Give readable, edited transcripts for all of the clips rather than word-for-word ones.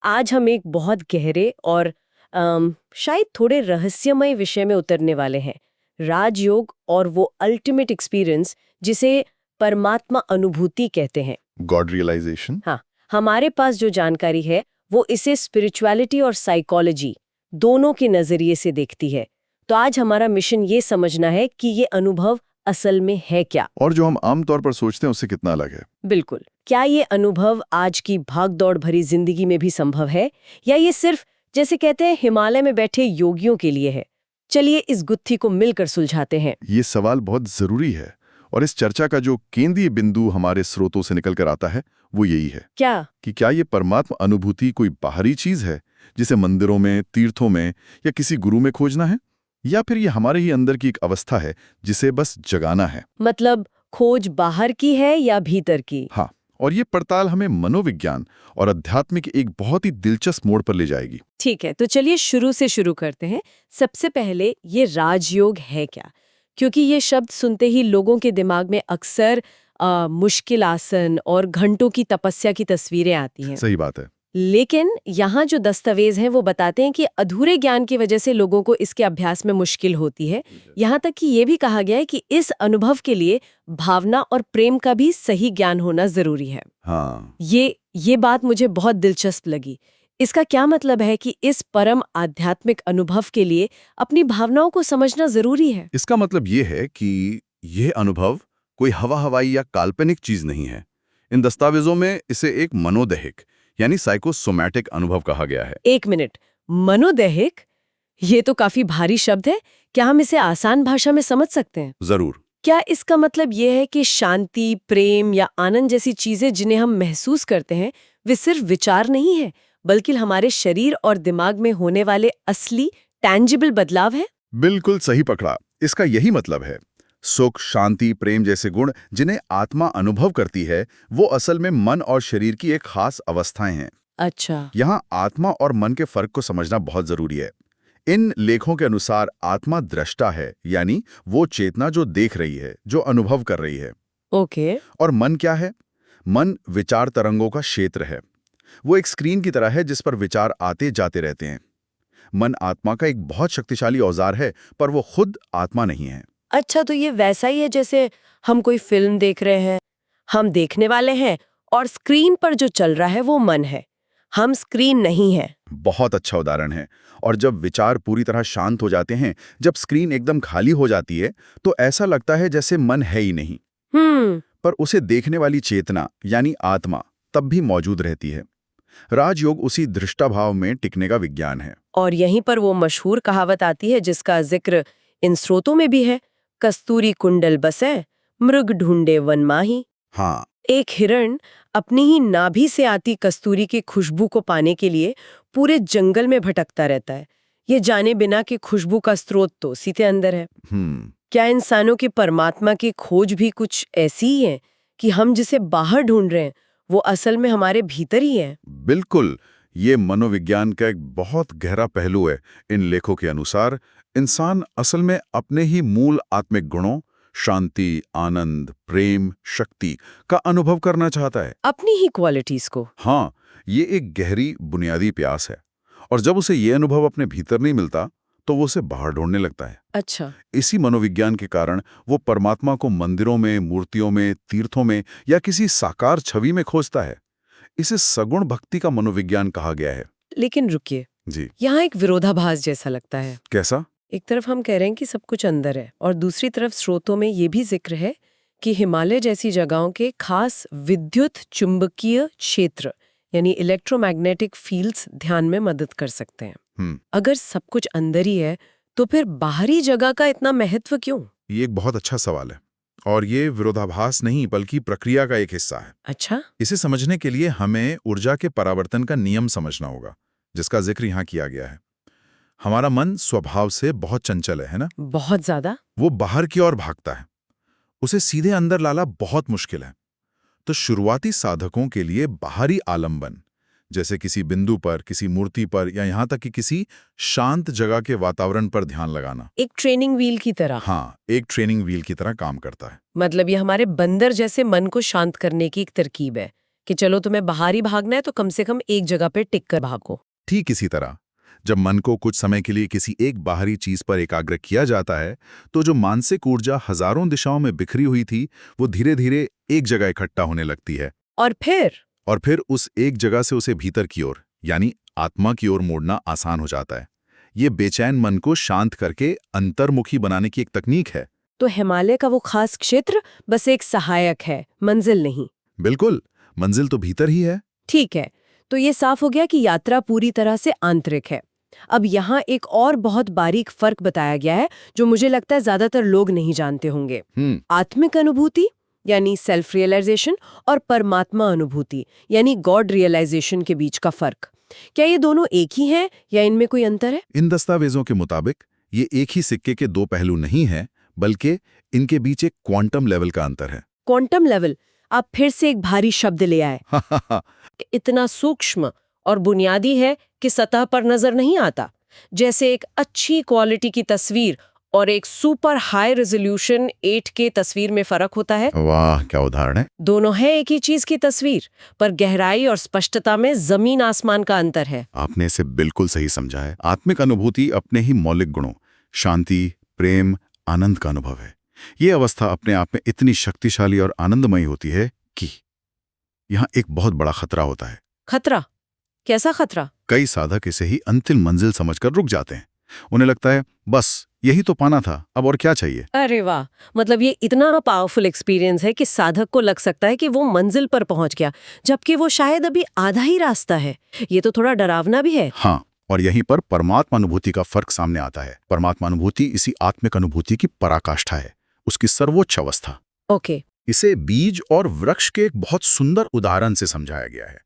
आज हम एक बहुत गहरे और शायद थोड़े रहस्यमय विषय में उतरने वाले हैं। राजयोग और वो अल्टीमेट एक्सपीरियंस जिसे परमात्मा अनुभूति कहते हैं। God realization. हाँ, हमारे पास जो जानकारी है वो इसे स्पिरिचुअलिटी और साइकोलॉजी दोनों के नजरिए से देखती है। तो आज हमारा मिशन ये समझना है कि ये अनुभव असल में है क्या, और जो हम आमतौर पर सोचते हैं उससे कितना अलग है। बिल्कुल। क्या ये अनुभव आज की भाग-दौड़ भरी जिंदगी में भी संभव है, या ये सिर्फ जैसे कहते हैं हिमालय में बैठे योगियों के लिए है? चलिए इस गुत्थी को मिलकर सुलझाते हैं। ये सवाल बहुत जरूरी है और इस चर्चा का जो केंद्रीय बिंदु हमारे स्रोतों से निकल कर आता है वो यही है क्या? कि क्या ये परमात्मा अनुभूति कोई बाहरी चीज है जिसे मंदिरों में, तीर्थों में या किसी गुरु में खोजना है, या फिर ये हमारे ही अंदर की एक अवस्था है जिसे बस जगाना है। मतलब खोज बाहर की है या भीतर की? हाँ, और ये पड़ताल हमें मनोविज्ञान और आध्यात्मिक एक बहुत ही दिलचस्प मोड़ पर ले जाएगी। ठीक है, तो चलिए शुरू से शुरू करते हैं। सबसे पहले ये राजयोग है क्या? क्योंकि ये शब्द सुनते ही लोगों के दिमाग में अक्सर मुश्किल आसन और घंटों की तपस्या की तस्वीरें आती हैं। सही बात है। लेकिन यहाँ जो दस्तावेज हैं वो बताते हैं कि अधूरे ज्ञान की वजह से लोगों को इसके अभ्यास में मुश्किल होती है। यहाँ तक कि ये भी कहा गया है कि इस अनुभव के लिए भावना और प्रेम का भी सही ज्ञान होना जरूरी है। हाँ, ये बात मुझे बहुत दिलचस्प लगी। इसका क्या मतलब है कि इस परम आध्यात्मिक अनुभव के लिए अपनी भावनाओं को समझना जरूरी है? इसका मतलब ये है कि यह अनुभव कोई हवाई या काल्पनिक चीज नहीं है। इन दस्तावेजों में इसे एक मनोदैहिक यानी साइकोसोमैटिक अनुभव कहा गया है। एक मिनट, मनोदैहिक? ये तो काफी भारी शब्द है। क्या हम इसे आसान भाषा में समझ सकते हैं? जरूर। क्या इसका मतलब ये है कि शांति, प्रेम या आनंद जैसी चीजें जिन्हें हम महसूस करते हैं वे सिर्फ विचार नहीं है, बल्कि हमारे शरीर और दिमाग में होने वाले असली टैंजिबल बदलाव है? बिल्कुल सही पकड़ा। इसका यही मतलब है। सुख, शांति, प्रेम जैसे गुण जिन्हें आत्मा अनुभव करती है वो असल में मन और शरीर की एक खास अवस्थाएं हैं। अच्छा। यहाँ आत्मा और मन के फर्क को समझना बहुत जरूरी है। इन लेखों के अनुसार आत्मा दृष्टा है, यानी वो चेतना जो देख रही है, जो अनुभव कर रही है। ओके। और मन क्या है? मन विचार तरंगों का क्षेत्र है। वो एक स्क्रीन की तरह है जिस पर विचार आते जाते रहते हैं। मन आत्मा का एक बहुत शक्तिशाली औजार है, पर वो खुद आत्मा नहीं है। अच्छा, तो ये वैसा ही है जैसे हम कोई फिल्म देख रहे हैं। हम देखने वाले हैं और स्क्रीन पर जो चल रहा है वो मन है, हम स्क्रीन नहीं है। बहुत अच्छा उदाहरण है। और जब विचार पूरी तरह शांत हो जाते हैं, जब स्क्रीन एकदम खाली हो जाती है, तो ऐसा लगता है जैसे मन है ही नहीं। पर उसे देखने वाली चेतना यानी आत्मा तब भी मौजूद रहती है। राजयोग उसी दृष्टाभाव में टिकने का विज्ञान है। और यहीं पर वो मशहूर कहावत आती है जिसका जिक्र इन स्रोतों में भी है, कस्तूरी कुंडल बसै, मृग ढूंढे वन माही। हाँ, एक हिरण अपनी ही नाभि से आती कस्तूरी की खुशबू को पाने के लिए पूरे जंगल में भटकता रहता है, ये जाने बिना कि खुशबू का स्रोत तो सीधे अंदर है। क्या इंसानों की परमात्मा की खोज भी कुछ ऐसी ही है कि हम जिसे बाहर ढूंढ रहे हैं वो असल में हमारे भीतर ही है? बिल्कुल। ये मनोविज्ञान का एक बहुत गहरा पहलू है। इन लेखों के अनुसार इंसान असल में अपने ही मूल आत्मिक गुणों, शांति, आनंद, प्रेम, शक्ति का अनुभव करना चाहता है। अपनी ही क्वालिटीज को? हाँ, ये एक गहरी बुनियादी प्यास है। और जब उसे ये अनुभव अपने भीतर नहीं मिलता तो वो उसे बाहर ढूंढने लगता है। अच्छा। इसी मनोविज्ञान के कारण वो परमात्मा को मंदिरों में, मूर्तियों में, तीर्थों में या किसी साकार छवि में खोजता है। इसे सगुण भक्ति का मनोविज्ञान कहा गया है। लेकिन रुकिए, जी, यहाँ एक विरोधाभास जैसा लगता है। कैसा? एक तरफ हम कह रहे हैं कि सब कुछ अंदर है और दूसरी तरफ स्रोतों में ये भी जिक्र है कि हिमालय जैसी जगहों के खास विद्युत चुंबकीय क्षेत्र यानी इलेक्ट्रोमैग्नेटिक फील्ड्स ध्यान में मदद कर सकते हैं। अगर सब कुछ अंदर ही है तो फिर बाहरी जगह का इतना महत्व क्यों? ये एक बहुत अच्छा सवाल है और ये विरोधाभास नहीं बल्कि प्रक्रिया का एक हिस्सा है। अच्छा। इसे समझने के लिए हमें ऊर्जा के परावर्तन का नियम समझना होगा, जिसका जिक्र यहाँ किया गया है। हमारा मन स्वभाव से बहुत चंचल है ना? बहुत ज्यादा। वो बाहर की ओर भागता है, उसे सीधे अंदर लाना बहुत मुश्किल है। तो शुरुआती साधकों के लिए बाहरी आलंबन, जैसे किसी बिंदु पर, किसी मूर्ति पर या यहाँ तक कि किसी शांत जगह के वातावरण पर ध्यान लगाना, एक ट्रेनिंग व्हील की तरह। हाँ, एक ट्रेनिंग व्हील की तरह काम करता है। मतलब ये हमारे बंदर जैसे मन को शांत करने की एक तरकीब है कि चलो तुम्हें बाहर ही भागना है तो कम से कम एक जगह पे टिक कर भागो। ठीक इसी तरह जब मन को कुछ समय के लिए किसी एक बाहरी चीज पर एकाग्र किया जाता है तो जो मानसिक ऊर्जा हजारों दिशाओं में बिखरी हुई थी वो धीरे धीरे एक जगह इकट्ठा होने लगती है। और फिर उस एक जगह से उसे भीतर की ओर यानी आत्मा की ओर मोड़ना आसान हो जाता है। ये बेचैन मन को शांत करके अंतर्मुखी बनाने की एक तकनीक है। तो हिमालय का वो खास क्षेत्र बस एक सहायक है, मंजिल नहीं। बिल्कुल, मंजिल तो भीतर ही है। ठीक है, तो ये साफ हो गया कि यात्रा पूरी तरह से आंतरिक है। अब यहाँ एक और बहुत बारीक फर्क बताया गया है जो मुझे लगता है ज्यादातर लोग नहीं जानते होंगे। आत्मिक अनुभूति यानी सेल्फ रियलाइजेशन और परमात्मा अनुभूति यानी गॉड रियलाइजेशन के बीच का फर्क, क्या ये दोनों एक ही हैं या इनमें कोई अंतर है? इन दस्तावेजों के मुताबिक ये एक ही सिक्के के दो पहलू नहीं हैं, बल्कि इनके बीच एक क्वांटम लेवल का अंतर है। क्वांटम लेवल, आप फिर से एक भारी शब्द ले आए। इतना सूक्ष्म और बुनियादी है कि सतह पर नजर नहीं आता। जैसे एक अच्छी क्वालिटी की तस्वीर और एक सुपर हाई रेजोल्यूशन 8K तस्वीर में फर्क होता है। वाह, क्या उदाहरण है। दोनों है एक ही चीज की तस्वीर, पर गहराई और स्पष्टता में जमीन आसमान का अंतर है। आपने इसे बिल्कुल सही समझा है। आत्मिक अनुभूति अपने ही मौलिक गुणों शांति, प्रेम, आनंद का अनुभव है। ये अवस्था अपने आप में इतनी शक्तिशाली और आनंदमयी होती है कि यहाँ एक बहुत बड़ा खतरा होता है। खतरा? कैसा खतरा? कई साधक इसे ही अंतिम मंजिल समझकर रुक जाते हैं। उन्हें लगता है बस यही तो पाना था, अब और क्या चाहिए। अरे वाह, मतलब ये इतना पावरफुल एक्सपीरियंस है कि साधक को लग सकता है कि वो मंजिल पर पहुंच गया, जबकि वो शायद अभी आधा ही रास्ता है। ये तो थोड़ा डरावना भी है। हाँ, और यहीं पर परमात्मा अनुभूति का फर्क सामने आता है। परमात्मा अनुभूति इसी आत्मिक अनुभूति की पराकाष्ठा है, उसकी सर्वोच्च अवस्था। ओके। इसे बीज और वृक्ष के एक बहुत सुंदर उदाहरण से समझाया गया है।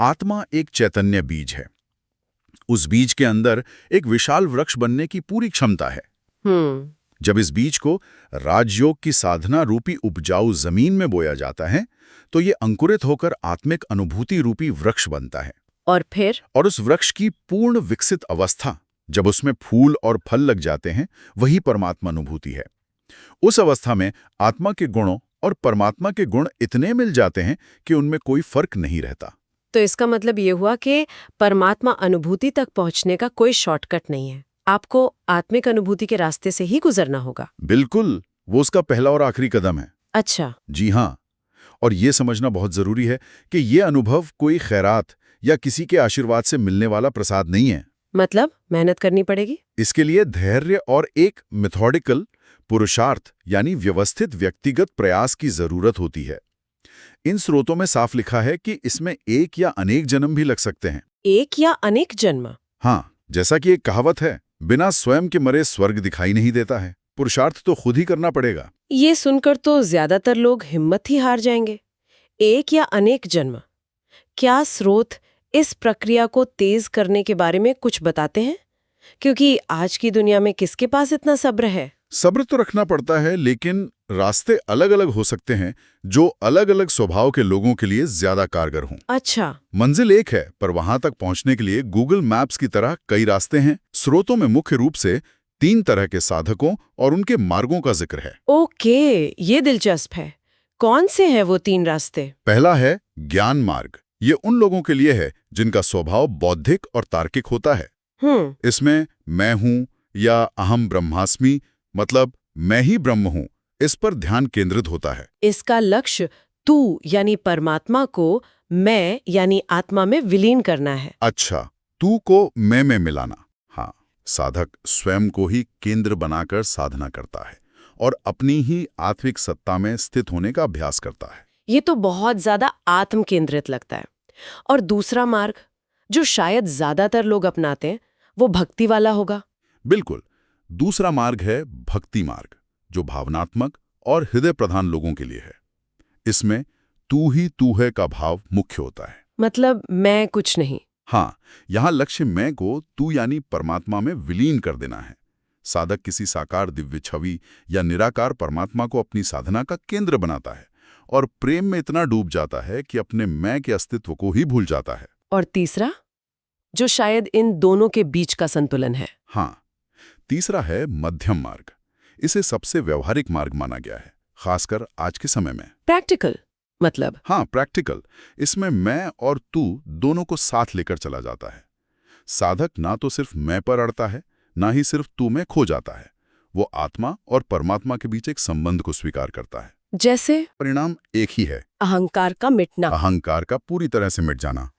आत्मा एक चैतन्य बीज है। उस बीज के अंदर एक विशाल वृक्ष बनने की पूरी क्षमता है। जब इस बीज को राजयोग की साधना रूपी उपजाऊ जमीन में बोया जाता है तो ये अंकुरित होकर आत्मिक अनुभूति रूपी वृक्ष बनता है। और उस वृक्ष की पूर्ण विकसित अवस्था, जब उसमें फूल और फल लग जाते हैं, वही परमात्मा अनुभूति है। उस अवस्था में आत्मा के गुणों और परमात्मा के गुण इतने मिल जाते हैं कि उनमें कोई फर्क नहीं रहता। तो इसका मतलब ये हुआ कि परमात्मा अनुभूति तक पहुंचने का कोई शॉर्टकट नहीं है, आपको आत्मिक अनुभूति के रास्ते से ही गुजरना होगा। बिल्कुल, वो उसका पहला और आखिरी कदम है। अच्छा। जी हाँ, और ये समझना बहुत जरूरी है कि ये अनुभव कोई खैरात या किसी के आशीर्वाद से मिलने वाला प्रसाद नहीं है। मतलब मेहनत करनी पड़ेगी। इसके लिए धैर्य और एक मेथोडिकल पुरुषार्थ यानी व्यवस्थित व्यक्तिगत प्रयास की जरूरत होती है। इन स्रोतों में साफ लिखा है कि इसमें एक या अनेक जन्म भी लग सकते हैं। एक या अनेक जन्म? हाँ, जैसा कि एक कहावत है, बिना स्वयं के मरे स्वर्ग दिखाई नहीं देता है। पुरुषार्थ तो खुद ही करना पड़ेगा। ये सुनकर तो ज्यादातर लोग हिम्मत ही हार जाएंगे। एक या अनेक जन्म, क्या स्रोत इस प्रक्रिया को तेज करने के बारे में कुछ बताते हैं? क्योंकि आज की दुनिया में किसके पास इतना सब्र है? सब्र तो रखना पड़ता है, लेकिन रास्ते अलग अलग हो सकते हैं जो अलग अलग स्वभाव के लोगों के लिए ज्यादा कारगर हों। अच्छा। मंजिल एक है, पर वहां तक पहुंचने के लिए गूगल मैप्स की तरह कई रास्ते हैं। स्रोतों में मुख्य रूप से 3 तरह के साधकों और उनके मार्गों का जिक्र है। ओके, ये दिलचस्प है। कौन से हैं वो 3 रास्ते? पहला है ज्ञान मार्ग। ये उन लोगों के लिए है जिनका स्वभाव बौद्धिक और तार्किक होता है। इसमें मैं हूं या अहम ब्रह्मास्मि, मतलब मैं ही ब्रह्म हूं, इस पर ध्यान केंद्रित होता है। इसका लक्ष्य तू यानी परमात्मा को मैं यानी आत्मा में विलीन करना है। अच्छा, तू को मैं में मिलाना। हाँ, साधक स्वयं को ही केंद्र बनाकर साधना करता है और अपनी ही आत्मिक सत्ता में स्थित होने का अभ्यास करता है। ये तो बहुत ज्यादा आत्म केंद्रित लगता है। और दूसरा मार्ग जो शायद ज्यादातर लोग अपनाते हैं, वो भक्ति वाला होगा। बिल्कुल, दूसरा मार्ग है भक्ति मार्ग, जो भावनात्मक और हृदय प्रधान लोगों के लिए है। इसमें तू ही तू है का भाव मुख्य होता है। मतलब मैं कुछ नहीं। हाँ, यहाँ लक्ष्य मैं को तू यानी परमात्मा में विलीन कर देना है। साधक किसी साकार दिव्य छवि या निराकार परमात्मा को अपनी साधना का केंद्र बनाता है और प्रेम में इतना डूब जाता है कि अपने मैं के अस्तित्व को ही भूल जाता है। और तीसरा, जो शायद इन दोनों के बीच का संतुलन है। हाँ, तीसरा है मध्यम मार्ग। इसे सबसे व्यवहारिक मार्ग माना गया है, खासकर आज के समय में। प्रैक्टिकल मतलब? हाँ, प्रैक्टिकल। इसमें मैं और तू दोनों को साथ लेकर चला जाता है। साधक ना तो सिर्फ मैं पर अड़ता है, ना ही सिर्फ तू में खो जाता है। वो आत्मा और परमात्मा के बीच एक संबंध को स्वीकार करता है। जैसे? परिणाम एक ही है, अहंकार का मिटना। अहंकार का पूरी तरह से मिट जाना।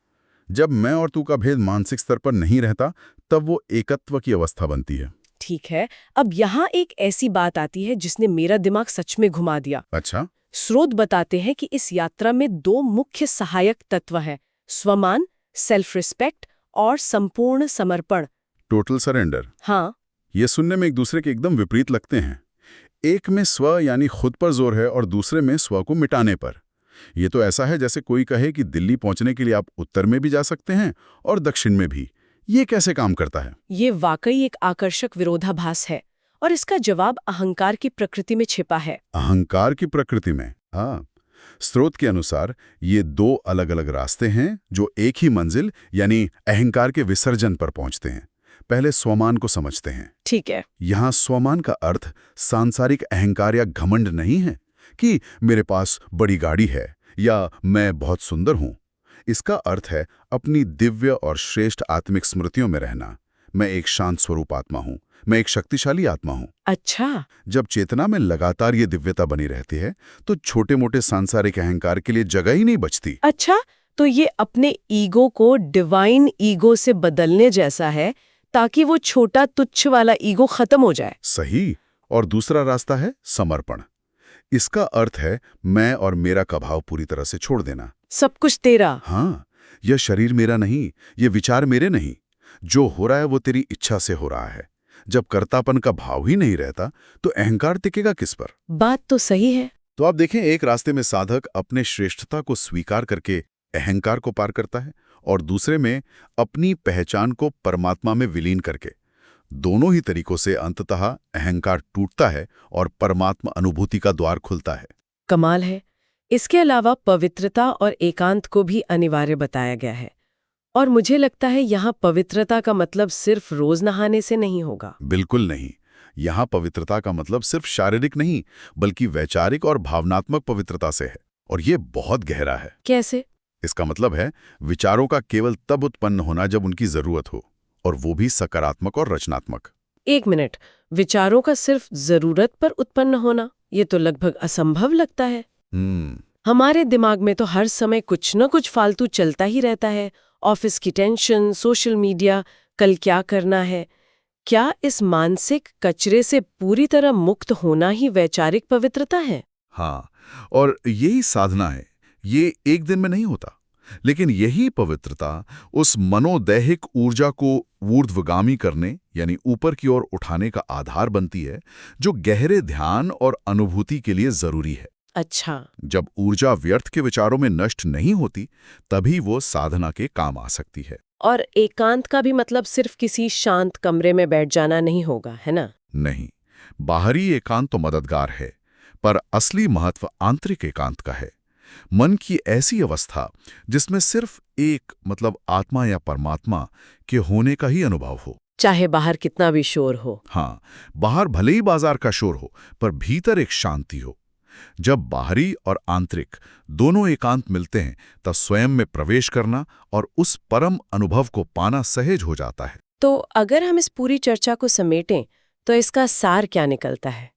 जब मैं और तू का भेद मानसिक स्तर पर नहीं रहता, तब वो एकत्व की अवस्था बनती है। ठीक है, अब यहाँ एक ऐसी बात आती है जिसने मेरा दिमाग सच में घुमा दिया। अच्छा? स्रोत बताते हैं कि इस यात्रा में 2 मुख्य सहायक तत्व हैं, स्वमान, सेल्फ रिस्पेक्ट और संपूर्ण समर्पण। Total surrender. हाँ। ये सुनने में एक दूसरे के एकदम विपरीत लगते हैं। एक में स्व यानी खुद पर जोर है और दूसरे में स्व को मिटाने पर। ये तो ऐसा है जैसे कोई कहे कि दिल्ली पहुंचने के लिए आप उत्तर में भी जा सकते हैं और दक्षिण में भी। ये कैसे काम करता है? ये वाकई एक आकर्षक विरोधाभास है और इसका जवाब अहंकार की प्रकृति में छिपा है। अहंकार की प्रकृति में? हाँ। स्रोत के अनुसार ये 2 अलग-अलग रास्ते हैं जो एक ही मंजिल यानी अहंकार के विसर्जन पर पहुंचते हैं। पहले स्वमान को समझते हैं। ठीक है। यहाँ स्वमान का अर्थ सांसारिक अहंकार या घमंड नहीं है कि मेरे पास बड़ी गाड़ी है या मैं बहुत सुंदर हूं। इसका अर्थ है अपनी दिव्य और श्रेष्ठ आत्मिक स्मृतियों में रहना। मैं एक शांत स्वरूप आत्मा हूं, मैं एक शक्तिशाली आत्मा हूं। अच्छा। जब चेतना में लगातार ये दिव्यता बनी रहती है तो छोटे मोटे सांसारिक अहंकार के लिए जगह ही नहीं बचती। अच्छा, तो ये अपने ईगो को डिवाइन ईगो से बदलने जैसा है ताकि वो छोटा तुच्छ वाला ईगो खत्म हो जाए। सही। और दूसरा रास्ता है समर्पण। इसका अर्थ है मैं और मेरा का भाव पूरी तरह से छोड़ देना। सब कुछ तेरा। हाँ, यह शरीर मेरा नहीं, ये विचार मेरे नहीं। जो हो रहा है वो तेरी इच्छा से हो रहा है। जब कर्तापन का भाव ही नहीं रहता तो अहंकार टिकेगा किस पर? बात तो सही है। तो आप देखें, एक रास्ते में साधक अपने श्रेष्ठता को स्वीकार करके अहंकार को पार करता है और दूसरे में अपनी पहचान को परमात्मा में विलीन करके। दोनों ही तरीकों से अंततः अहंकार टूटता है और परमात्मा अनुभूति का द्वार खुलता है। कमाल है। इसके अलावा पवित्रता और एकांत को भी अनिवार्य बताया गया है और मुझे लगता है यहाँ पवित्रता का मतलब सिर्फ रोज नहाने से नहीं होगा। बिल्कुल नहीं। यहाँ पवित्रता का मतलब सिर्फ शारीरिक नहीं बल्कि वैचारिक और भावनात्मक पवित्रता से है, और ये बहुत गहरा है। कैसे? इसका मतलब है विचारों का केवल तब उत्पन्न होना जब उनकी जरूरत हो, और वो भी सकारात्मक और रचनात्मक। 1 मिनट, विचारों का सिर्फ जरूरत पर उत्पन्न होना, ये तो लगभग असंभव लगता है। हमारे दिमाग में तो हर समय कुछ न कुछ फालतू चलता ही रहता है। ऑफिस की टेंशन, सोशल मीडिया, कल क्या करना है। क्या इस मानसिक कचरे से पूरी तरह मुक्त होना ही वैचारिक पवित्रता है? हाँ, और यही साधना है। ये एक दिन में नहीं होता, लेकिन यही पवित्रता उस मनोदैहिक ऊर्जा को ऊर्ध्वगामी करने यानी ऊपर की ओर उठाने का आधार बनती है, जो गहरे ध्यान और अनुभूति के लिए जरूरी है। अच्छा। जब ऊर्जा व्यर्थ के विचारों में नष्ट नहीं होती, तभी वो साधना के काम आ सकती है। और एकांत का भी मतलब सिर्फ किसी शांत कमरे में बैठ जाना नहीं होगा, है ना? नहीं, बाहरी एकांत तो मददगार है, पर असली महत्व आंतरिक एकांत का है। मन की ऐसी अवस्था जिसमें सिर्फ एक मतलब आत्मा या परमात्मा के होने का ही अनुभव हो, चाहे बाहर कितना भी शोर हो। हाँ, बाहर भले ही बाजार का शोर हो, पर भीतर एक शांति हो। जब बाहरी और आंतरिक दोनों एकांत मिलते हैं, तब स्वयं में प्रवेश करना और उस परम अनुभव को पाना सहज हो जाता है। तो अगर हम इस पूरी चर्चा को समेटें तो इसका सार क्या निकलता है?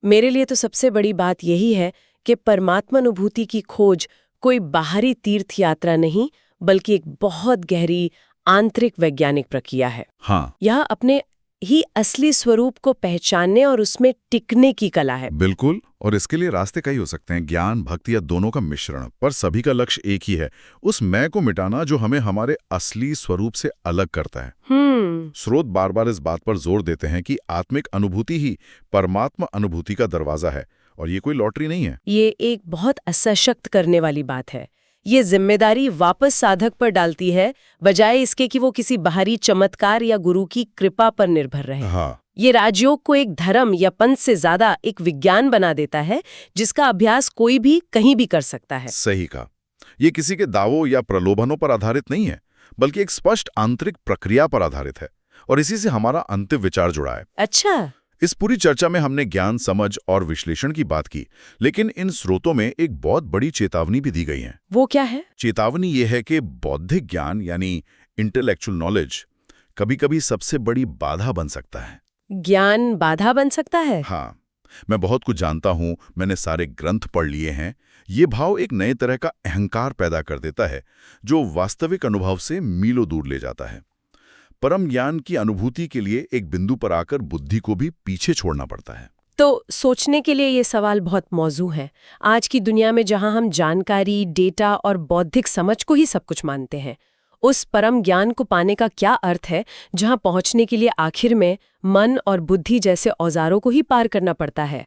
मेरे लिए तो सबसे बड़ी बात यही है कि परमात्मा अनुभूति की खोज कोई बाहरी तीर्थ यात्रा नहीं, बल्कि एक बहुत गहरी आंतरिक वैज्ञानिक प्रक्रिया है। हाँ, यह अपने ही असली स्वरूप को पहचानने और उसमें टिकने की कला है। बिल्कुल। और इसके लिए रास्ते कई हो सकते हैं, ज्ञान, भक्ति या दोनों का मिश्रण, पर सभी का लक्ष्य एक ही है, उस मैं को मिटाना जो हमें हमारे असली स्वरूप से अलग करता है। स्रोत बार बार इस बात पर जोर देते हैं कि आत्मिक अनुभूति ही परमात्मा अनुभूति का दरवाजा है, और ये कोई लॉटरी नहीं है। ये एक बहुत असशक्त करने वाली बात है। ये जिम्मेदारी वापस साधक पर डालती है, बजाय इसके कि वो किसी बाहरी चमत्कार या गुरु की कृपा पर निर्भर रहे। हाँ, ये राजयोग को एक धर्म या पंथ से ज्यादा एक विज्ञान बना देता है, जिसका अभ्यास कोई भी कहीं भी कर सकता है। सही कहा। ये किसी के दावों या प्रलोभनों पर आधारित नहीं है, बल्कि एक स्पष्ट आंतरिक प्रक्रिया पर आधारित है, और इसी से हमारा अंतिम विचार जुड़ा है। अच्छा। इस पूरी चर्चा में हमने ज्ञान, समझ और विश्लेषण की बात की, लेकिन इन स्रोतों में एक बहुत बड़ी चेतावनी भी दी गई है। वो क्या है? चेतावनी ये है कि बौद्धिक ज्ञान यानी इंटेलेक्चुअल नॉलेज कभी-कभी सबसे बड़ी बाधा बन सकता है। ज्ञान बाधा बन सकता है? हाँ, मैं बहुत कुछ जानता हूँ, मैंने सारे ग्रंथ पढ़ लिए हैं। ये भाव एक नए तरह का अहंकार पैदा कर देता है, जो वास्तविक अनुभव से मीलों दूर ले जाता है। परम ज्ञान की अनुभूति के लिए एक बिंदु पर आकर बुद्धि को भी पीछे छोड़ना पड़ता है। तो सोचने के लिए ये सवाल बहुत मौजू है। आज की दुनिया में जहां हम जानकारी, डेटा और बौद्धिक समझ को ही सब कुछ मानते हैं, उस परम ज्ञान को पाने का क्या अर्थ है, जहां पहुंचने के लिए आखिर में मन और बुद्धि जैसे औजारों को ही पार करना पड़ता है?